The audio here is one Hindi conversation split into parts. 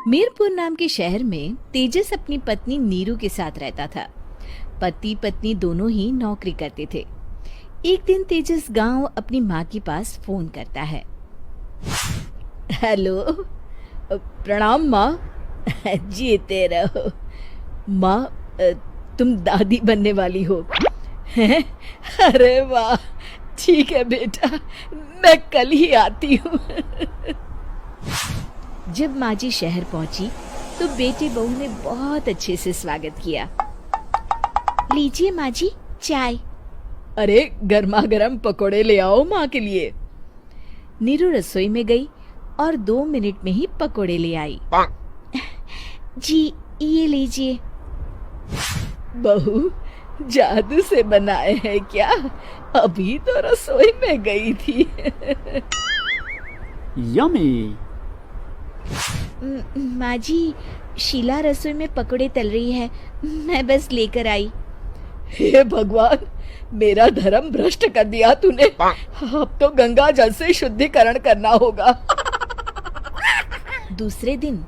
मीरपुर नाम के शहर में तेजस अपनी पत्नी नीरू के साथ रहता था। पति पत्नी दोनों ही नौकरी करते थे। एक दिन तेजस गांव अपनी माँ के पास फोन करता है। हेलो, प्रणाम माँ। जीते रहो माँ, तुम दादी बनने वाली हो हैं? अरे वाह, ठीक है बेटा, मैं कल ही आती हूँ। जब माँ जी शहर पहुंची तो बेटे बहू ने बहुत अच्छे से स्वागत किया। लीजिए माँ जी चाय। अरे गर्मा गर्म पकोड़े ले आओ माँ के लिए। नीरू रसोई में गई और 2 मिनट में ही पकोड़े ले आई। जी ये लीजिए। बहू जादू से बनाए हैं क्या? अभी तो रसोई में गई थी। यम्मी। माँ जी, शीला रसोई में पकोड़े तल रही है, मैं बस लेकर आई। हे भगवान, मेरा धर्म भ्रष्ट कर दिया तूने। अब तो गंगा जल से शुद्धिकरण करना होगा। दूसरे दिन,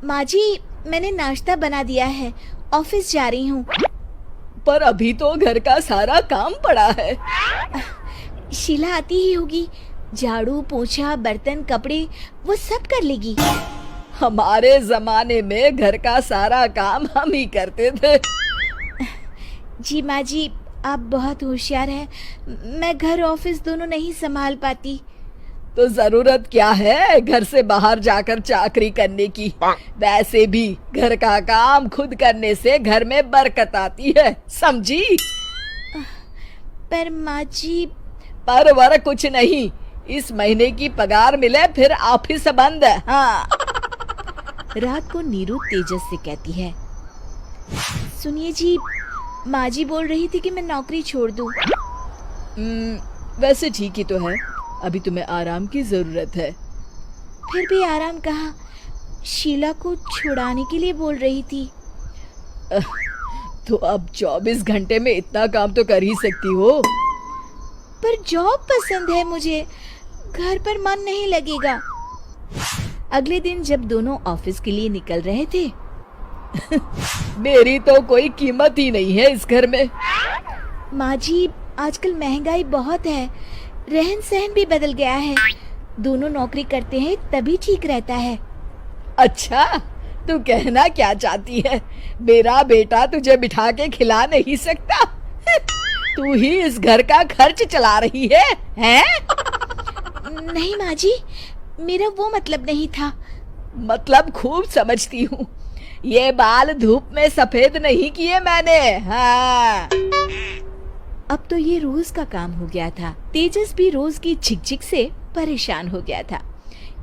माँ जी मैंने नाश्ता बना दिया है, ऑफिस जा रही हूँ। पर अभी तो घर का सारा काम पड़ा है। शीला आती ही होगी, झाड़ू पोछा बर्तन कपड़े वो सब कर लेगी। हमारे जमाने में घर का सारा काम हम ही करते थे। जी माँ जी, आप बहुत होशियार हैं, मैं घर ऑफिस दोनों नहीं संभाल पाती। तो जरूरत क्या है घर से बाहर जाकर चाकरी करने की? वैसे भी घर का काम खुद करने से घर में बरकत आती है, समझी? पर माँ जी। पर वर कुछ नहीं, इस महीने की पगार मिले फिर ऑफिस बंद है। हाँ। रात को नीरू तेजस से कहती है, सुनिए जी, माँ जी बोल रही थी कि मैं नौकरी छोड़ दूं। वैसे ठीक ही तो है, अभी तुम्हें आराम की जरूरत है। फिर भी आराम कहाँ, शीला को छुड़ाने के लिए बोल रही थी। तो अब 24 घंटे में इतना काम तो कर ही सकती हो। पर जॉब पसंद है मुझे, घर पर मन नहीं लगेगा। अगले दिन जब दोनों ऑफिस के लिए निकल रहे थे, मेरी तो कोई कीमत ही नहीं है इस घर में। माँ जी, आजकल महंगाई बहुत है, रहन सहन भी बदल गया है, दोनों नौकरी करते हैं तभी ठीक रहता है। अच्छा, तू कहना क्या चाहती है? मेरा बेटा तुझे बिठा के खिला नहीं सकता? तू ही इस घर का खर्च चला रही है, हैं? नहीं माँ जी, मेरा वो मतलब नहीं था। मतलब खूब समझती हूँ, ये बाल धूप में सफेद नहीं किए मैंने। हाँ। अब तो ये रोज का काम हो गया था। तेजस भी रोज की झिकझिक से परेशान हो गया था।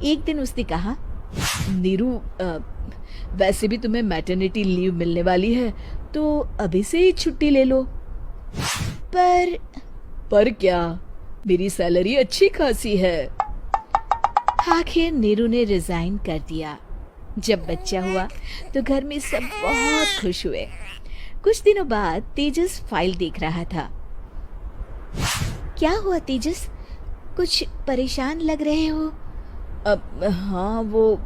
एक दिन उसने कहा, नीरू, वैसे भी तुम्हें मैटरनिटी लीव मिलने वाली है, तो अभी से ही छुट्टी ले लो। पर क्या, मेरी सैलरी अच्छी खासी है। आखिर नीरू ने रिजाइन कर दिया। जब बच्चा हुआ तो घर में सब बहुत खुश हुए। कुछ दिनों बाद तेजस फाइल देख रहा था। क्या हुआ तेजस, कुछ परेशान लग रहे हो? हाँ, वो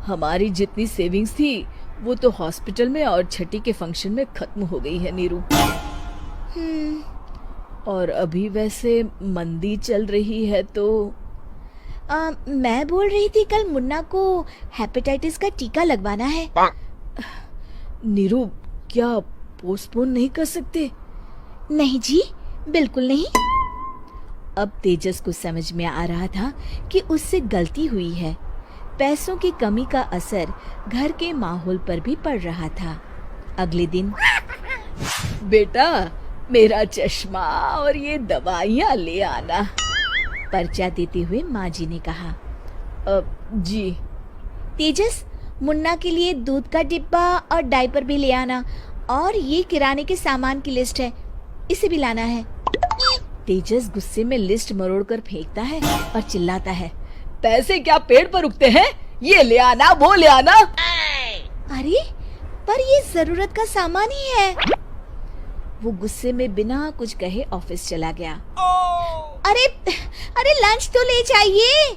हमारी जितनी सेविंग्स थी वो तो हॉस्पिटल में और छठी के फंक्शन में खत्म हो गई है नीरू। और अभी वैसे मंदी चल रही है तो मैं बोल रही थी कल मुन्ना को हेपेटाइटिस का टीका लगवाना है। नीरू, क्या पोस्टपोन नहीं कर सकते? नहीं जी, बिल्कुल नहीं। अब तेजस को समझ में आ रहा था कि उससे गलती हुई है। पैसों की कमी का असर घर के माहौल पर भी पड़ रहा था। अगले दिन, बेटा मेरा चश्मा और ये दवाइयाँ ले आना, पर्चा देते हुए माँ जी ने कहा। जी। तेजस, मुन्ना के लिए दूध का डिब्बा और डायपर भी ले आना, और ये किराने के सामान की लिस्ट है, इसे भी लाना है। तेजस गुस्से में लिस्ट मरोड़कर फेंकता है और चिल्लाता है, पैसे क्या पेड़ पर उगते हैं? ये ले आना, वो ले आना। अरे पर ये जरूरत का सामान ही है। वो गुस्से में बिना कुछ कहे ऑफिस चला गया। अरे लंच तो ले जाइए।